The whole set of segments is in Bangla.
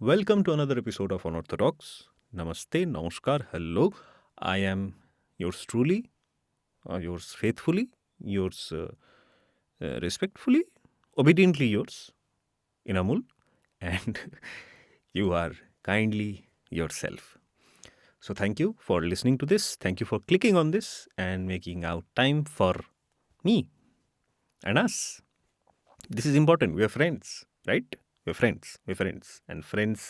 Welcome to another episode of Anartha Talks. Namaste, Namaskar, hello. I am yours truly, yours faithfully, yours respectfully, obediently yours, Enamul, and you are kindly yourself. So, thank you for listening to this. Thank you for clicking on this and making out time for me and us. This is important. We are friends, right? We're friends. We're friends. And friends,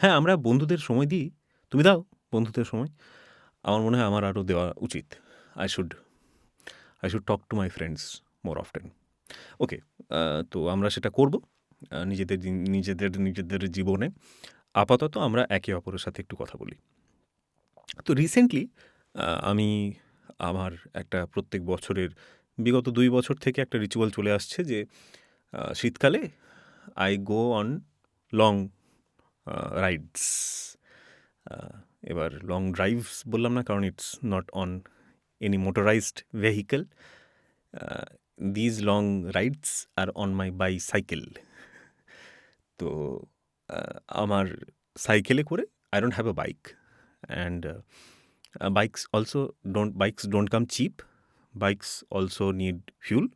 হ্যাঁ আমরা বন্ধুদের সময় দিই। তুমি দাও বন্ধুদের সময়। আমার মনে হয় আমার আরও দেওয়া উচিত। I should I should talk to my friends more often. Okay, তো আমরা সেটা করব নিজেদের জীবনে। আপাতত আমরা একে অপরের সাথে একটু কথা বলি। তো রিসেন্টলি আমি আমার একটা প্রত্যেক বছরের বিগত ২ বছর থেকে একটা রিচুয়াল চলে আসছে যে শীতকালে I go on long rides. এবার লং ড্রাইভস বললাম না, কারণ it's not on any motorised vehicle. These long rides আর অন মাই বাইসাইকেল। তো আমার সাইকেলে করে, I don't have a bike, and bikes don't come cheap. Bikes also need fuel.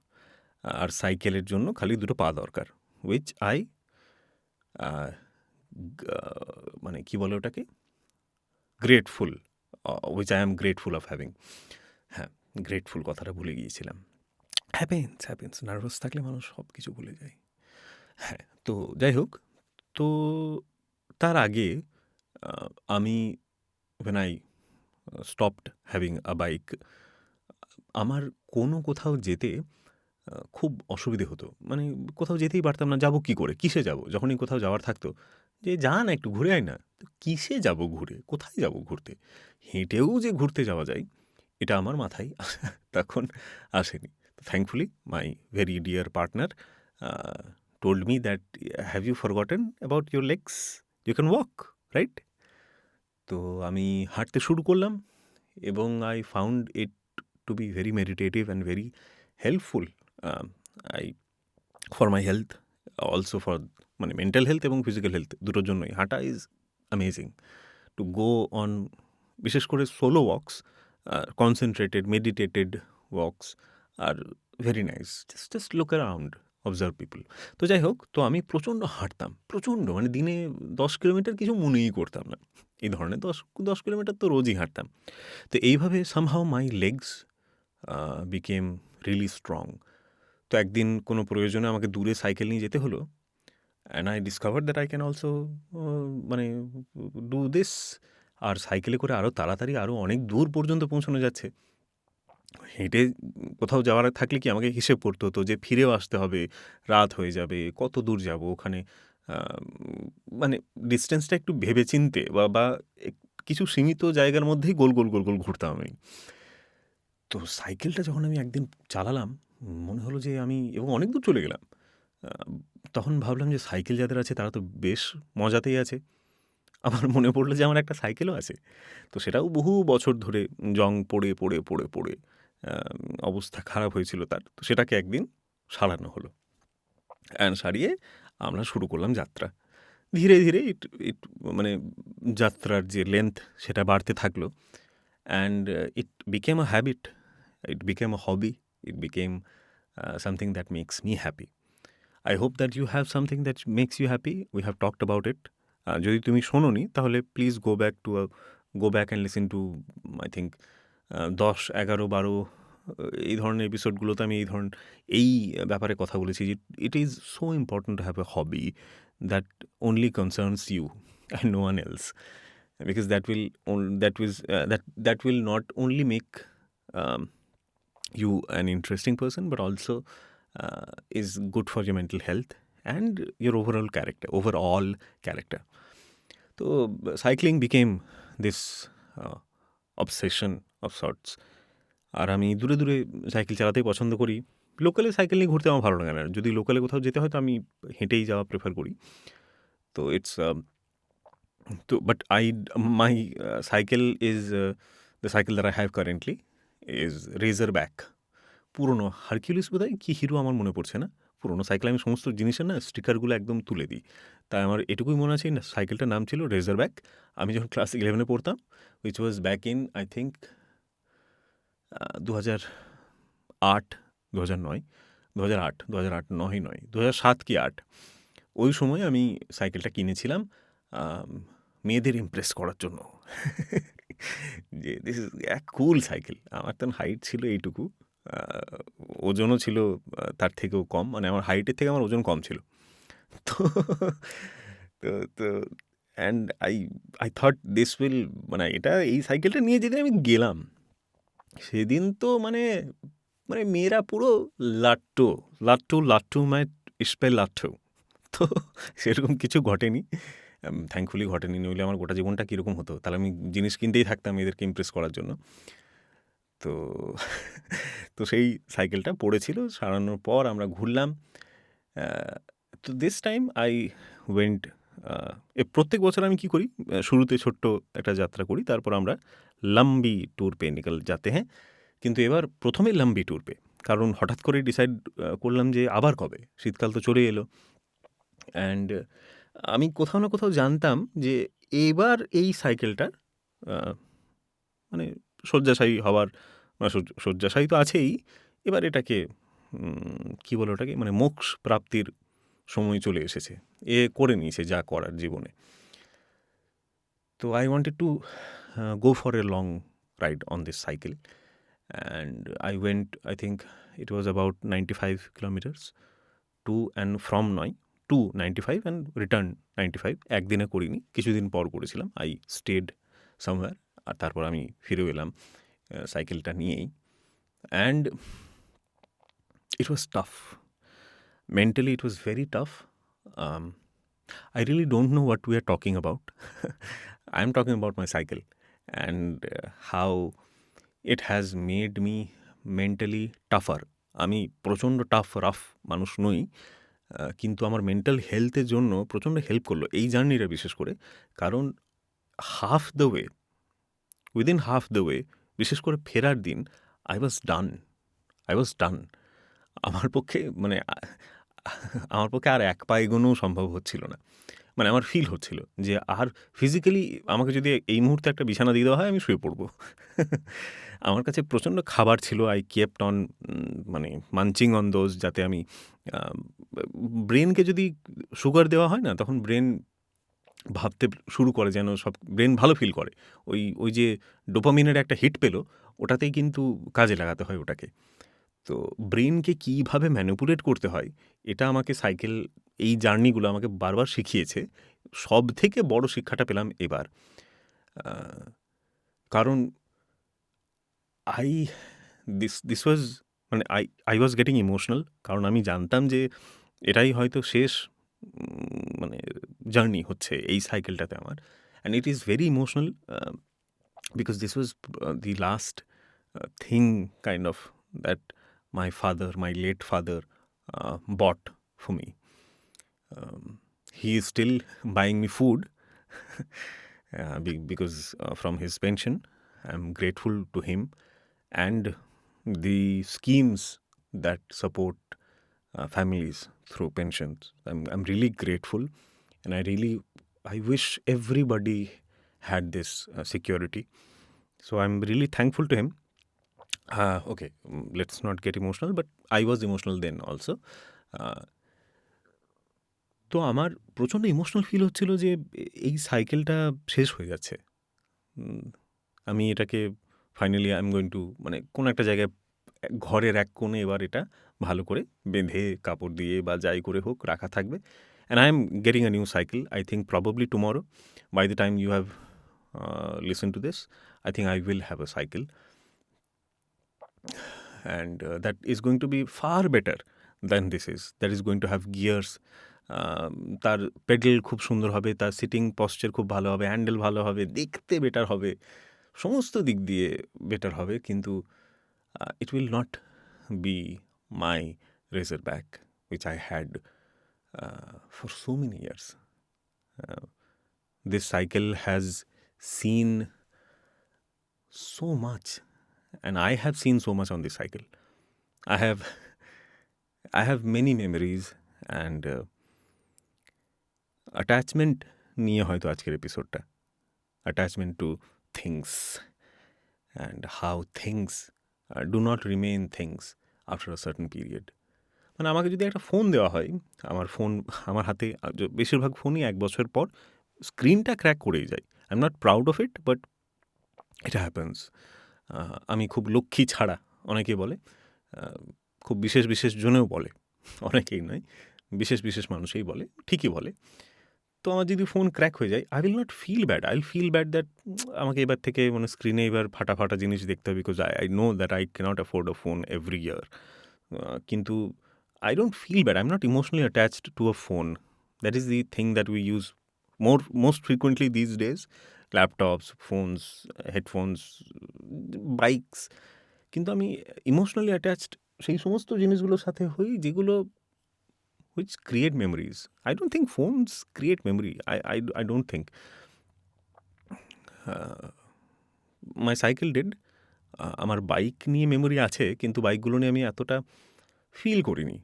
আর সাইকেলের জন্য খালি দুটো পা দরকার, উইচ আই মানে কী বলে ওটাকে, grateful, which I am grateful of having. হ্যাঁ, গ্রেটফুল কথাটা ভুলে গিয়েছিলাম। হ্যাপেন্স নার্ভাস থাকলে মানুষ সব কিছু ভুলে যায়। হ্যাঁ, তো যাই হোক, তো তার আগে আমি when I stopped having a bike, আমার কোথাও যেতে খুব অসুবিধে হতো। মানে কোথাও যেতেই পারতাম না, যাবো কী করে, কিসে যাবো? যখনই কোথাও যাওয়ার থাকতো যে যা না একটু ঘুরে আয় না, তো কিসে যাবো ঘুরে, কোথায় যাবো ঘুরতে? হেঁটেও যে ঘুরতে যাওয়া যায় এটা আমার মাথায় তখন আসেনি। Thankfully my very deer partner told me that, have you forgotten about your legs? You can walk, right? তো আমি হাঁটতে শুরু করলাম এবং I found it to be very meditative and very helpful. I for my health, also for মানে মেন্টাল হেলথ এবং ফিজিক্যাল হেলথ দুটোর জন্যই হাঁটা is amazing. To go on, বিশেষ করে solo walks, concentrated meditated walks are very nice. Just look around, observe people. তো যাই হোক, তো আমি প্রচণ্ড হাঁটতাম, প্রচণ্ড, মানে দিনে 10 কিলোমিটার কিছু মনেই করতাম না। এই ধরনের 10 কিলোমিটার তো রোজই হাঁটতাম। তো এইভাবে somehow my legs became really strong. তো একদিন কোনো প্রয়োজনে আমাকে দূরে সাইকেল নিয়ে যেতে হলো, and I discovered that I can also মানে ডু দিস। আর সাইকেলে করে আরও তাড়াতাড়ি আরও অনেক দূর পর্যন্ত পৌঁছানো যাচ্ছে। হেঁটে কোথাও যাওয়ার থাকলে কি আমাকে হিসেব করতে হতো যে ফিরেও আসতে হবে, রাত হয়ে যাবে, কত দূর যাব ওখানে, মানে ডিস্টেন্সটা একটু ভেবে চিনতে বা কিছু সীমিত জায়গার মধ্যেই গোল গোল গোল গোল ঘুরতাম আমি। তো সাইকেলটা যখন আমি একদিন চালালাম, মনে হলো যে আমি এবং অনেক দূর চলে গেলাম। তখন ভাবলাম যে সাইকেল যাদের আছে তারা তো বেশ মজাতেই আছে। আমার মনে পড়লো যে আমার একটা সাইকেলও আছে। তো সেটাও বহু বছর ধরে জং পড়ে পড়ে পড়ে পড়ে অবস্থা খারাপ হয়েছিল তার। তো সেটাকে একদিন সারানো হলো, অ্যান্ড সারিয়ে আমরা শুরু করলাম যাত্রা। ধীরে ধীরে ইট ইট মানে যাত্রার যে লেন্থ সেটা বাড়তে থাকলো, and it became a habit, it became a hobby, it became something that makes me happy. I hope that you have something that makes you happy. We have talked about it. যদি তুমি শোনোনি তাহলে please go back and listen to, I think 10, 11, 12 এই ধরনের এপিসোডগুলোতে আমি এই ব্যাপারে কথা বলেছি যে it is so important to have a hobby that only concerns you and no one else, because that will not only make um, you an interesting person, but also is good for your mental health and your overall character. So cycling became this obsession of sorts. আর আমি দূরে দূরে সাইকেল চালাতেই পছন্দ করি। লোকালে সাইকেল নিয়ে ঘুরতে আমার ভালো লাগে না। যদি লোকালে কোথাও যেতে হয় তো আমি হেঁটেই যাওয়া প্রেফার করি। তো ইটস তো but my cycle is the cycle that I have currently is razor back. পুরোনো হারকিউলিস বোধহয় কি হিরো আমার মনে পড়ছে না। পুরোনো সাইকেল আমি সমস্ত জিনিসের না স্টিকারগুলো একদম তুলে দিই। তাই আমার এটুকুই মনে আছে, না সাইকেলটার নাম ছিল রেজার ব্যাক। আমি যখন ক্লাস 11-এ পড়তাম, which was back in I think 2008, 2009, 2008, 2008 নয়, 2007 কি 8, ওই সময় আমি সাইকেলটা কিনেছিলাম মেয়েদের ইমপ্রেস করার জন্য। যে দিস ইজ এক কুল সাইকেল। আমার তখন হাইট ছিল এইটুকু, ওজনও ছিল তার থেকেও কম, মানে আমার হাইটের থেকে আমার ওজন কম ছিল। তো তো তো and I thought this will, মানে এটা এই সাইকেলটা নিয়ে যেদিন আমি গেলাম সেদিন তো মানে মানে মেয়েরা পুরো লাট্টু লাট্টু লাট্টু মানে ইস্পে লাট্টু। তো সেরকম কিছু ঘটেনি, থ্যাঙ্কফুলি ঘটেনি, নইলে আমার গোটা জীবনটা কীরকম হতো, তাহলে আমি জিনিস কিনতেই থাকতাম এদেরকে ইমপ্রেস করার জন্য। তো তো সেই সাইকেলটা পড়েছিল, সারানোর পর আমরা ঘুরলাম। তো দিস টাইম আই ওয়েন্ট, প্রত্যেক বছর আমি কী করি, শুরুতে ছোট্ট একটা যাত্রা করি, তারপর আমরা লম্বি ট্যুর পে নিকল যাতে হ্যাঁ। কিন্তু এবার প্রথমে লম্বি ট্যুর পে, কারণ হঠাৎ করে ডিসাইড করলাম যে আবার কবে, শীতকাল তো চলে এলো। অ্যান্ড আমি কোথাও না কোথাও জানতাম যে এবার এই সাইকেলটার মানে শয্যাশায়ী হওয়ার, মানে শয্যাশায়ী তো আছেই, এবার এটাকে কী বলে ওটাকে, মানে মোক্ষ প্রাপ্তির সময় চলে এসেছে, এ করে নিয়েছে যা করার জীবনে। তো I wanted to go for a long ride on this cycle, and I went, I think it was about 95 kilometers to and from Noy to 95 and return 95. একদিনে করিনি, কিছুদিন পর করেছিলাম। আই স্টেড সামওয়্যার, আর তারপর আমি ফিরে এলাম সাইকেলটা নিয়েই। And it was tough, mentally it was very tough. I really don't know what we are talking about. I'm talking about my cycle and how it has made me mentally tougher. আমি প্রচণ্ড টাফ রাফ মানুষ নই, কিন্তু আমার মেন্টাল হেলথের জন্য প্রচণ্ড হেল্প করলো এই জার্নিটা, বিশেষ করে কারণ half the way, within half the way, বিশেষ করে ফেরার দিন, আই ওয়াজ ডান। আমার পক্ষে মানে আমার পক্ষে আর এক পা এগোনোও সম্ভব হচ্ছিল না। মানে আমার ফিল হচ্ছিল যে আর ফিজিক্যালি আমাকে যদি এই মুহূর্তে একটা বিছানা দিয়ে দেওয়া হয় আমি শুয়ে পড়বো। আমার কাছে প্রচণ্ড খাবার ছিল, আই কেপ্ট অন মানে মাঞ্চিং অন দোজ, যাতে আমি ব্রেনকে যদি সুগার দেওয়া হয় না, তখন ব্রেন ভাবতে শুরু করে, যেন সব ব্রেন ভালো ফিল করে, ওই যে ডোপামিনের একটা হিট পেলো, ওটাতেই কিন্তু কাজে লাগাতে হয় ওটাকে। তো ব্রেনকে কীভাবে ম্যানিপুলেট করতে হয়, এটা আমাকে সাইকেল, এই জার্নিগুলো আমাকে বারবার শিখিয়েছে। সব থেকে বড় শিক্ষাটা পেলাম এবার, কারণ দিস ওয়াজ, মানে আই ওয়াজ গেটিং ইমোশনাল, কারণ আমি জানতাম যে এটাই হয়তো শেষ মানে জার্নি হচ্ছে এই সাইকেলটাতে আমার। And it is very emotional because this was the last thing kind of that my late father bought for me. He is still buying me food because from his pension. I'm grateful to him and the schemes that support families through pensions. I'm really grateful, and I wish everybody had this security. So I'm really thankful to him. Okay, let's not get emotional, but I was emotional then also. তো আমার প্রচণ্ড ইমোশনাল ফিল হচ্ছিল যে এই সাইকেলটা শেষ হয়ে যাচ্ছে। আমি এটাকে finally I am going to, মানে কোনো একটা জায়গায় ঘরের এক কোণে এবার এটা ভালো করে বেঁধে কাপড় দিয়ে বা যাই করে হোক রাখা থাকবে। And I am getting a new cycle, I think probably tomorrow, by the time you have listen to this, I think I will have a cycle, and that is going to be far better than this is. That is going to have gears, তার পেডেল খুব সুন্দর হবে, তার সিটিং পশ্চার খুব ভালো হবে, হ্যান্ডেল ভালো হবে, দেখতে বেটার হবে, সমস্ত দিক দিয়ে বেটার হবে, কিন্তু it will not be my razorback which I had for so many years. This cycle has seen so much, and I have seen so much on this cycle. I have many memories, and attachment নিয়ে হয়তো আজকের এপিসোডটা, attachment to things and how things do not remain things after a certain period. মানে আমাকে যদি একটা ফোন দেওয়া হয়, ফোন আমার হাতে বেশিরভাগ ফোনই 1 বছর পর স্ক্রিনটা ক্র্যাক করেই যায়। I am not proud of it, but it happens. আমি খুব লক্ষ্মী ছাড়া, অনেকে বলে, খুব বিশেষ বিশেষ জনেও বলে, অনেকেই নয়, বিশেষ বিশেষ মানুষই বলে, ঠিকই বলে। তো আমার যদি ফোন ক্র্যাক হয়ে যায়, I will not feel bad, I will feel bad that আমাকে এবার থেকে মানে স্ক্রিনে এবার ফাটা ফাটা জিনিস দেখতে হবে, because I know that I cannot afford a phone every year. কিন্তু I don't feel bad. I'm not emotionally attached to a phone. That is the thing that we use most frequently these days. Laptops, phones, headphones, bikes. কিন্তু আমি ইমোশনালি অ্যাটাচড সেই সমস্ত জিনিসগুলোর সাথে হই যেগুলো which create memories. I don't think phones create memory. I don't think. My cycle did. আমার বাইক নিয়ে মেমোরি আছে, কিন্তু বাইকগুলো নিয়ে আমি এতটা ফিল করিনি।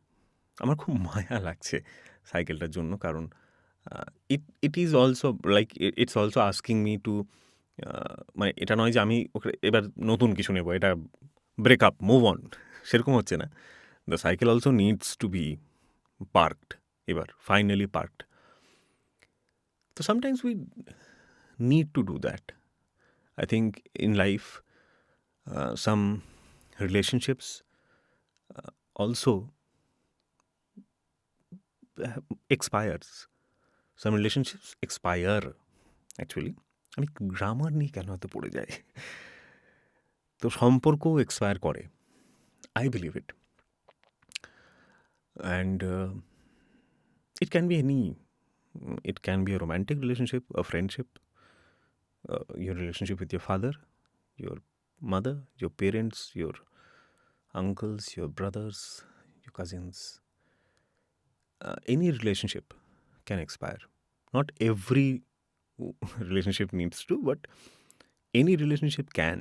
আমার খুব মায়া লাগছে সাইকেলটার জন্য, কারণ it is also like it's also asking me two, মানে এটা নয় যে আমি ওকে এবার নতুন কিছু নেব, এটা ব্রেকআপ মুভ অন, সেরকম হচ্ছে না। The cycle also needs to be parked, এবার ফাইনালি পার্কড। তো sometimes we need to do that. I think in life some relationships also expires. Some relationships expire, actually. আমি গ্রামার নিয়ে কেন এত পড়ে যাই? তো সম্পর্কও এক্সপায়ার করে, I believe it. And it can be any, it can be a romantic relationship, a friendship, your relationship with your father, your mother, your parents, your uncles, your brothers, your cousins. Any relationship can expire. Not every relationship needs to, but any relationship can.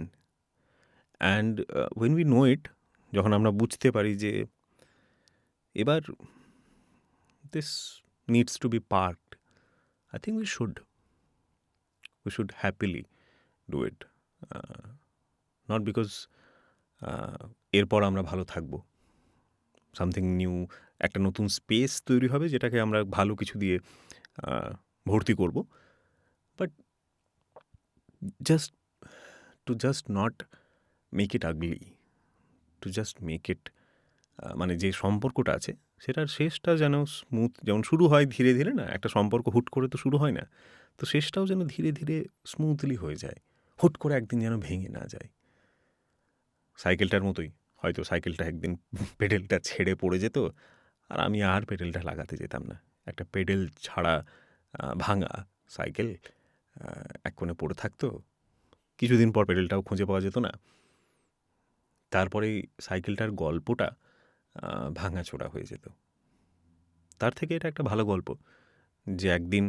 And when we know it, যখন আমরা বুঝতে পারি যে এবার this needs to be parked, I think we should happily do it. Not because এরপর আমরা ভালো থাকবো, সামথিং নিউ, একটা নতুন স্পেস তৈরি হবে যেটাকে আমরা ভালো কিছু দিয়ে ভর্তি করব, but just not make it ugly, to just make it, মানে যে সম্পর্কটা আছে সেটার শেষটা যেন স্মুথ, যেমন শুরু হয় ধীরে ধীরে, না একটা সম্পর্ক হুট করে তো শুরু হয় না, তো শেষটাও যেন ধীরে ধীরে স্মুথলি হয়ে যায়, হুট করে একদিন যেন ভেঙে না যায়। সাইকেলটার মতোই, হয়তো সাইকেলটা একদিন পেডেলটা ছেড়ে পড়ে যেত, আর আমি আর পেডেলটা লাগাতে যেতাম না। একটা পেডেল ছাড়া ভাঙা সাইকেল এক কোণে পড়ে থাকতো, কিছুদিন পর পেডেলটাও খুঁজে পাওয়া যেত না। তারপরে সাইকেলটার গল্পটা ভাঙাচোরা হয়ে যেত। তার থেকে এটা একটা ভালো গল্প যে একদিন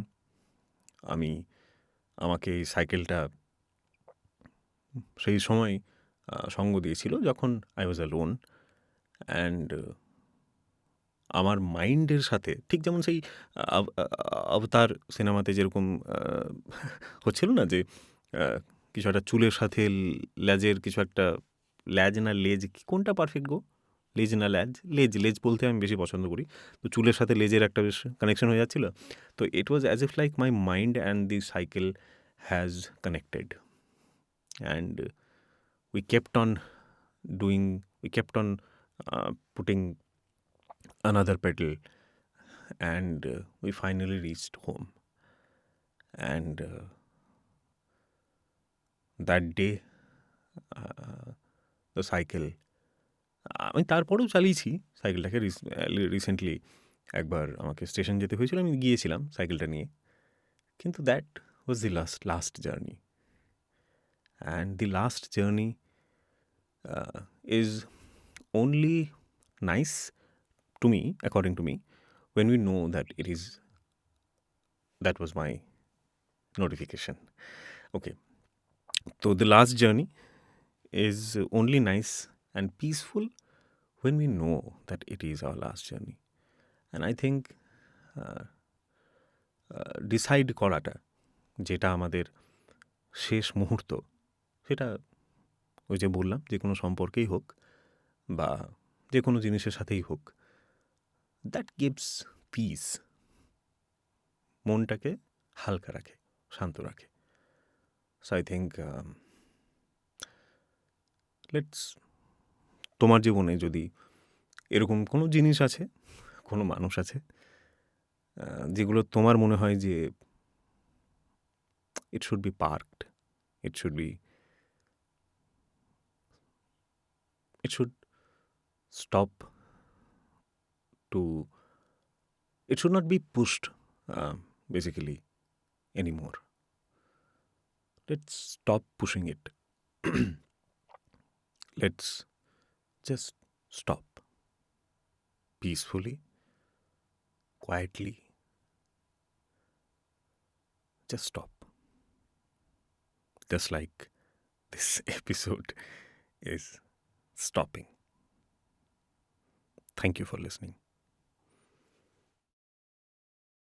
আমাকে এই সাইকেলটা সেই সময় সঙ্গ দিয়েছিল যখন আই ওয়াজ অ্যালোন, অ্যান্ড আমার মাইন্ডের সাথে ঠিক যেমন সেই অবতার সিনেমাতে যেরকম হচ্ছিল না, যে কিছু একটা চুলের সাথে লেজের কিছু একটা, ল্যাজ না লেজ, কোনটা পারফেক্ট গো, লেজ না ল্যাজ, লেজ বলতে আমি বেশি পছন্দ করি। তো চুলের সাথে লেজের একটা বেশ কানেকশন হয়ে যাচ্ছিল। তো it was as if like my mind and the cycle has connected, and we kept on putting another pedal, and we finally reached home. And that day, the cycle, আমি তারপরেও চালিয়েছি সাইকেলটাকে। রিসেন্টলি একবার আমাকে স্টেশন যেতে হয়েছিল, আমি গিয়েছিলাম সাইকেলটা নিয়ে, কিন্তু that was the last journey, and the last journey is only nice to me, according to me, when we know that that was my notification. Okay, so the last journey is only nice and peaceful when we know that it is our last journey. And I think decide করাটা, যেটা আমাদের শেষ মুহূর্ত, সেটা ওই যে বললাম, যে কোনো সম্পর্কেই হোক বা যে কোনো জিনিসের সাথেই হোক, দ্যাট গিভস পিস, মনটাকে হালকা রাখে, শান্ত রাখে। সো আই থিঙ্ক লেটস, তোমার জীবনে যদি এরকম কোনো জিনিস আছে, কোনো মানুষ আছে, যেগুলো তোমার মনে হয় যে it should be parked, it should be, it should stop to, it should not be pushed basically anymore. Let's stop pushing it. Let's just stop peacefully, quietly, just stop, just like this episode is stopping. Thank you for listening.